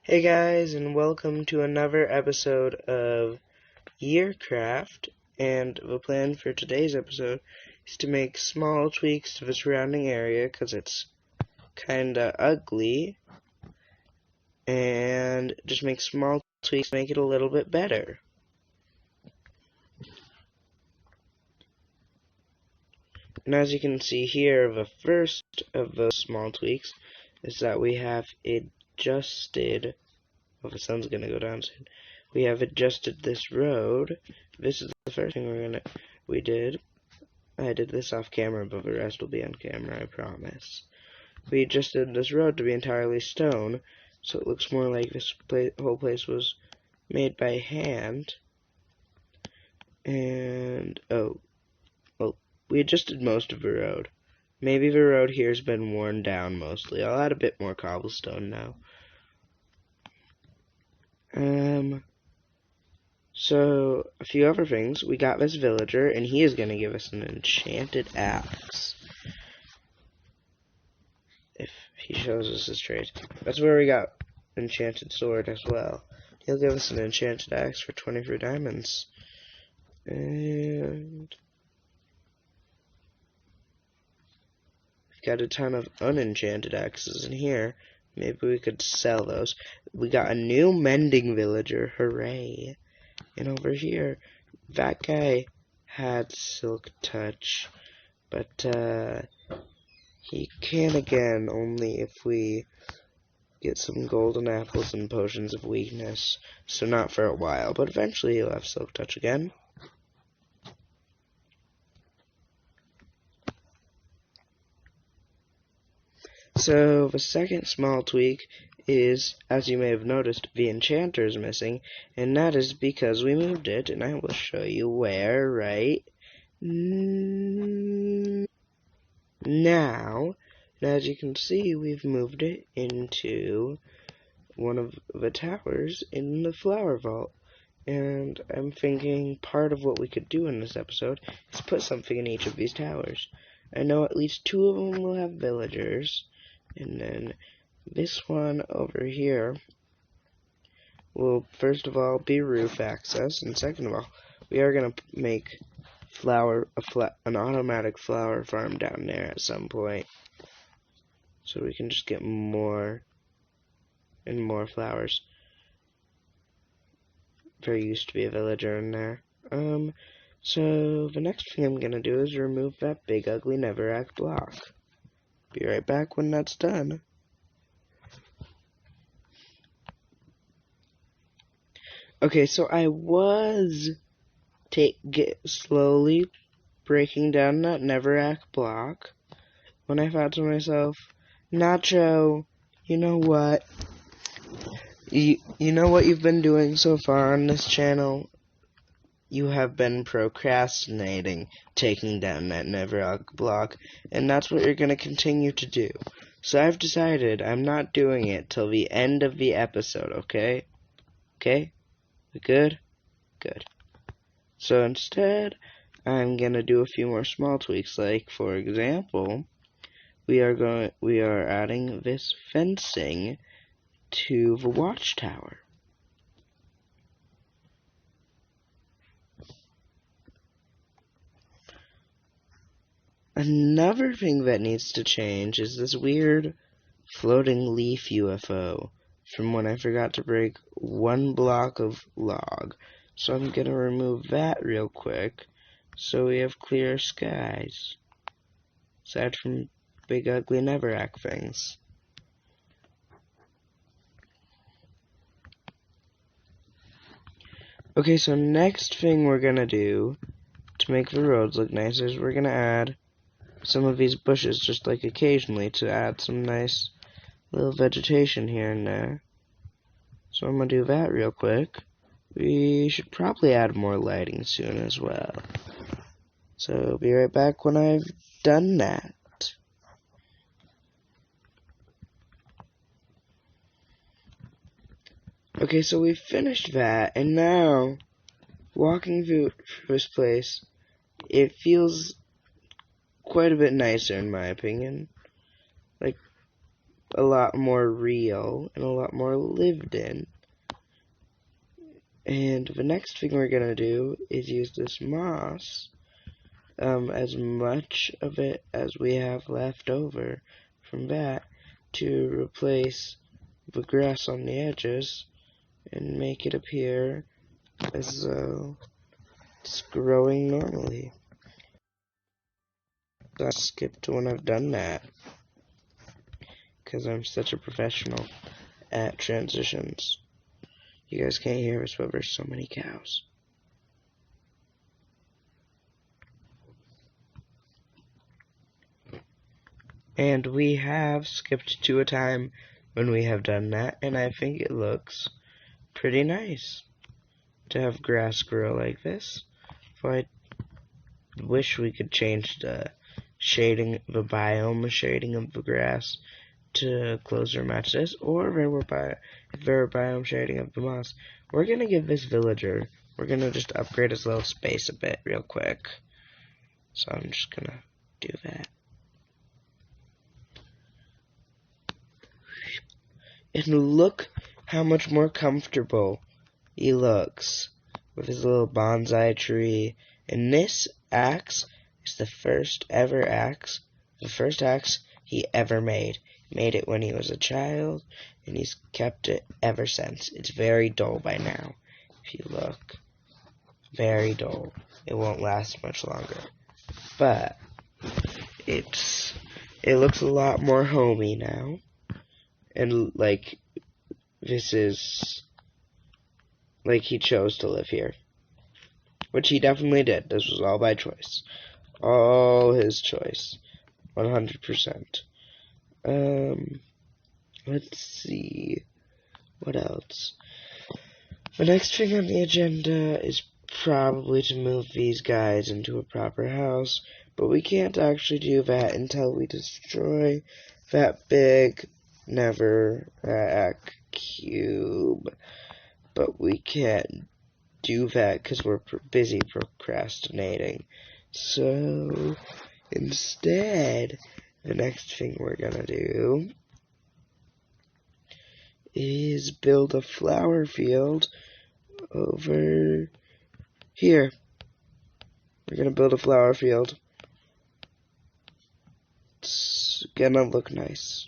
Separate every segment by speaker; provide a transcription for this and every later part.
Speaker 1: Hey guys, and welcome to another episode of Yearcraft. And the plan for today's episode is to make small tweaks to the surrounding area because it's kinda ugly, and just make small tweaks to make it a little bit better. And as you can see here, the first of those small tweaks is that we have adjusted. Well, the sun's gonna go down soon. We have adjusted this road. This is the first thing we did. I did this off camera, but the rest will be on camera, I promise. We adjusted this road to be entirely stone, so it looks more like this whole place was made by hand. And, we adjusted most of the road. Maybe the road here's been worn down mostly. I'll add a bit more cobblestone now. So, a few other things. We got this villager, and he is going to give us an enchanted axe. If he shows us his trade. That's where we got enchanted sword as well. He'll give us an enchanted axe for 23 diamonds. And we've got a ton of unenchanted axes in here. Maybe we could sell those. We got a new mending villager. Hooray. And over here, that guy had silk touch, but he can again only if we get some golden apples and potions of weakness. So not for a while, but eventually he'll have silk touch again. So the second small tweak is, as you may have noticed, the enchanter is missing, and that is because we moved it, and I will show you where right now. And as you can see, we've moved it into one of the towers in the flower vault. And I'm thinking part of what we could do in this episode is put something in each of these towers. I know at least 2 of them will have villagers, and then this one over here will first of all be roof access, and second of all, we are going to make an automatic flower farm down there at some point, so we can just get more and more flowers. There used to be a villager in there. So the next thing I'm gonna do is remove that big ugly netherrack block. Be right back when that's done. Okay, so I was slowly breaking down that netherrack block when I thought to myself, Nacho, you know what? You know what you've been doing so far on this channel? You have been procrastinating taking down that netherrack block, and that's what you're going to continue to do. So I've decided I'm not doing it till the end of the episode, okay? Okay? We good? Good. So instead, I'm going to do a few more small tweaks, like, for example, we are adding this fencing to the watchtower. Another thing that needs to change is this weird floating leaf UFO from when I forgot to break 1 block of log. So I'm gonna remove that real quick so we have clear skies. Aside from big ugly netherrack things. Okay, so next thing we're gonna do to make the roads look nicer is we're gonna add some of these bushes just like occasionally to add some nice little vegetation here and there. So I'm gonna do that real quick. We should probably add more lighting soon as well. So be right back when I've done that. Okay, so we finished that, and now, walking through this place, it feels quite a bit nicer in my opinion. Like, a lot more real and a lot more lived in. And the next thing we're gonna do is use this moss, as much of it as we have left over from that, to replace the grass on the edges and make it appear as though it's growing normally. I skipped when I've done that, because I'm such a professional at transitions. You guys can't hear us, but there's so many cows. And we have skipped to a time when we have done that, and I think it looks pretty nice to have grass grow like this. So I wish we could change the shading, the biome shading of the grass to closer match this, or if there were biome shading of the moss. We're gonna give this villager, we're gonna just upgrade his little space a bit real quick. So I'm just gonna do that. And look how much more comfortable he looks with his little bonsai tree. And this axe is the first ever axe, the first axe he ever made. He made it when he was a child, and he's kept it ever since. It's very dull by now. If you look, very dull. It won't last much longer. But it looks a lot more homey now. And like, this is like he chose to live here. Which he definitely did. This was all by choice. All his choice. 100%. Let's see. What else? The next thing on the agenda is probably to move these guys into a proper house. But we can't actually do that until we destroy that big netherrack cube. But we can't do that because we're busy procrastinating. So instead, the next thing we're gonna do is build a flower field over here. We're gonna build a flower field. It's gonna look nice.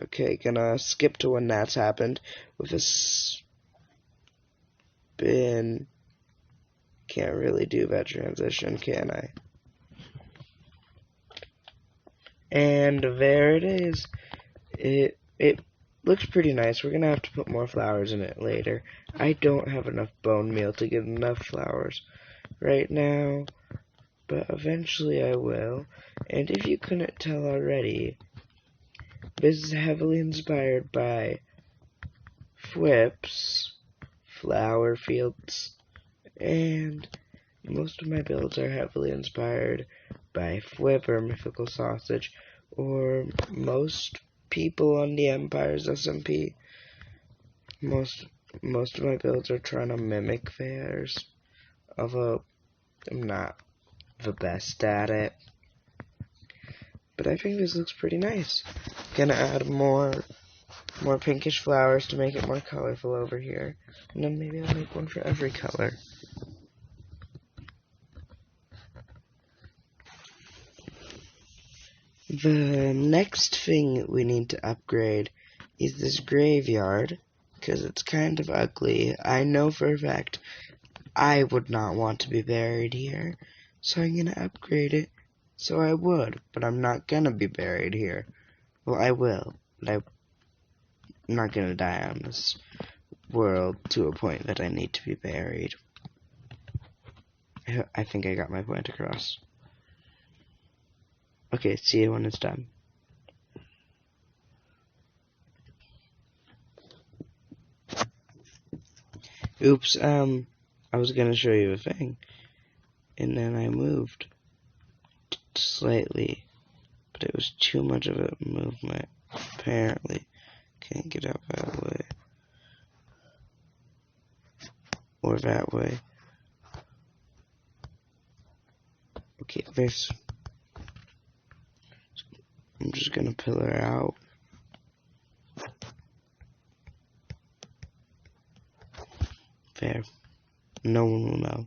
Speaker 1: Okay, gonna skip to when that's happened with a spin. Can't really do that transition, can I? And there it is. It looks pretty nice. We're gonna have to put more flowers in it later. I don't have enough bone meal to get enough flowers right now, but eventually I will. And if you couldn't tell already, this is heavily inspired by Fwip's flower fields, and most of my builds are heavily inspired by Fwip or Mythical Sausage, or most people on the Empire's SMP. Most of my builds are trying to mimic theirs, although I'm not the best at it. But I think this looks pretty nice. Gonna add more pinkish flowers to make it more colorful over here. And then maybe I'll make one for every color. The next thing we need to upgrade is this graveyard, because it's kind of ugly. I know for a fact I would not want to be buried here, so I'm gonna upgrade it so I would, but I'm not gonna be buried here. Well, I will, but I'm not gonna die on this world to a point that I need to be buried. I think I got my point across. Okay, see you when it's done. Oops, I was gonna show you a thing, and then I moved slightly, but it was too much of a movement, apparently. Can't get out that way. Or that way. Okay, I'm just gonna pillar out fair. No one will know.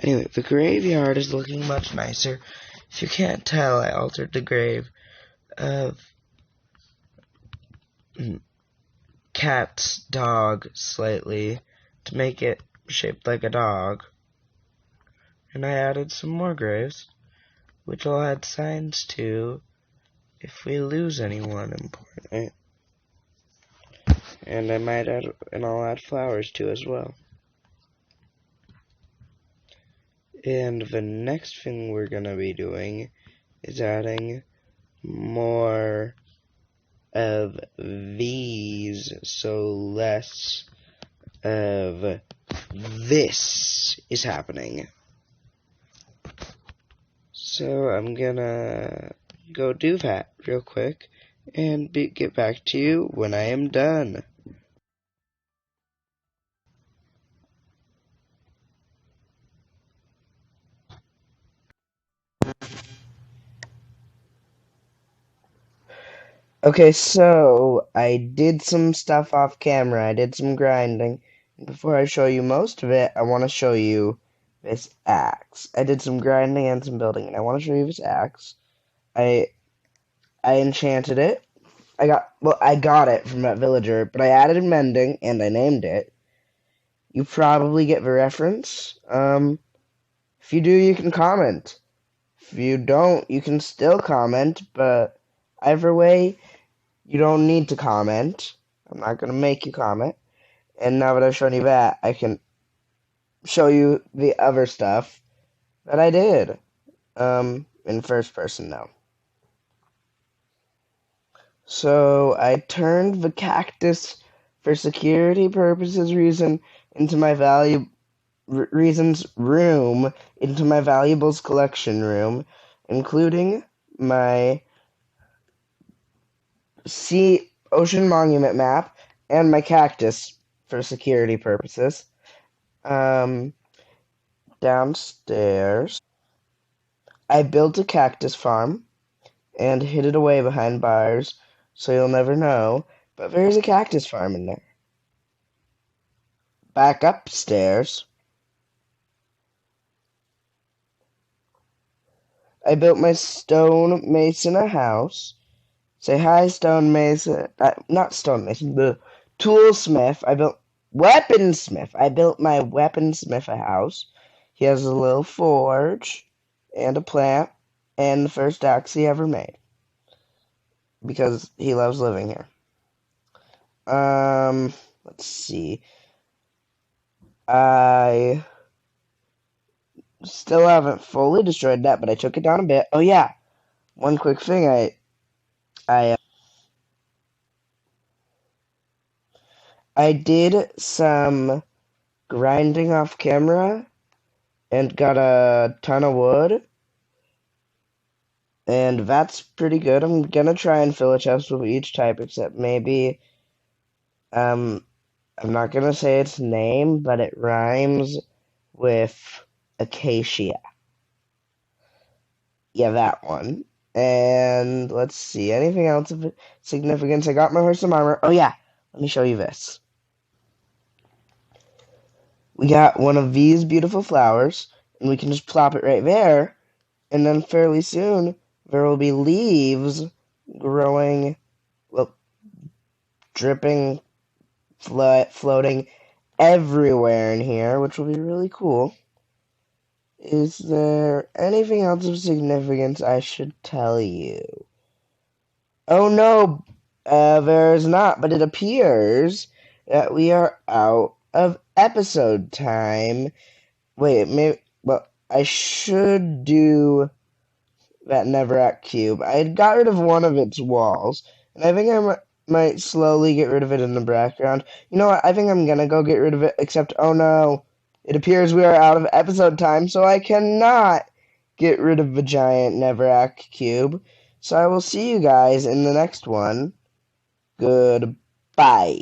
Speaker 1: Anyway, the graveyard is looking much nicer. If you can't tell, I altered the grave of Cat's dog slightly to make it shaped like a dog. And I added some more graves, which I'll add signs to if we lose anyone important. And I'll add flowers too as well. And the next thing we're gonna be doing is adding more of these, so less of this is happening. So I'm gonna go do that real quick and get back to you when I am done. Okay, so I did some stuff off camera. I did some grinding. Before I show you most of it, I want to show you this axe. I did some grinding and some building, and I want to show you this axe. I enchanted it. I got it from that villager, but I added mending and I named it. You probably get the reference. If you do, you can comment. If you don't, you can still comment, but either way, you don't need to comment. I'm not going to make you comment. And now that I've shown you that, I can show you the other stuff that I did. In first person now. So I turned the cactus for security purposes into my valuables collection room, including my ocean monument map and my cactus for security purposes. Downstairs, I built a cactus farm and hid it away behind bars so you'll never know, but there's a cactus farm in there. Back upstairs, I built my stone mason a house. Say hi, stone mason. Not stone mason, the toolsmith. I built weaponsmith. I built my weaponsmith a house. He has a little forge and a plant and the first axe he ever made because he loves living here. Let's see. I still haven't fully destroyed that, but I took it down a bit. Oh yeah, one quick thing. I did some grinding off camera and got a ton of wood, and that's pretty good. I'm gonna try and fill a chest with each type, except maybe, I'm not gonna say its name, but it rhymes with acacia. Yeah, that one. And let's see, anything else of significance? I got my horse and armor. Oh yeah, let me show you this. We got one of these beautiful flowers, and we can just plop it right there, and then fairly soon there will be leaves growing, well, dripping, floating everywhere in here, which will be really cool. Is there anything else of significance I should tell you? Oh no, there's not, but it appears that we are out of episode time. Wait, maybe, well, I should do that Neverac cube. I had got rid of one of its walls, and I think I might slowly get rid of it in the background. You know what, I think I'm gonna go get rid of it, except, oh no, it appears we are out of episode time, so I cannot get rid of the giant Neverac cube. So I will see you guys in the next one. Goodbye.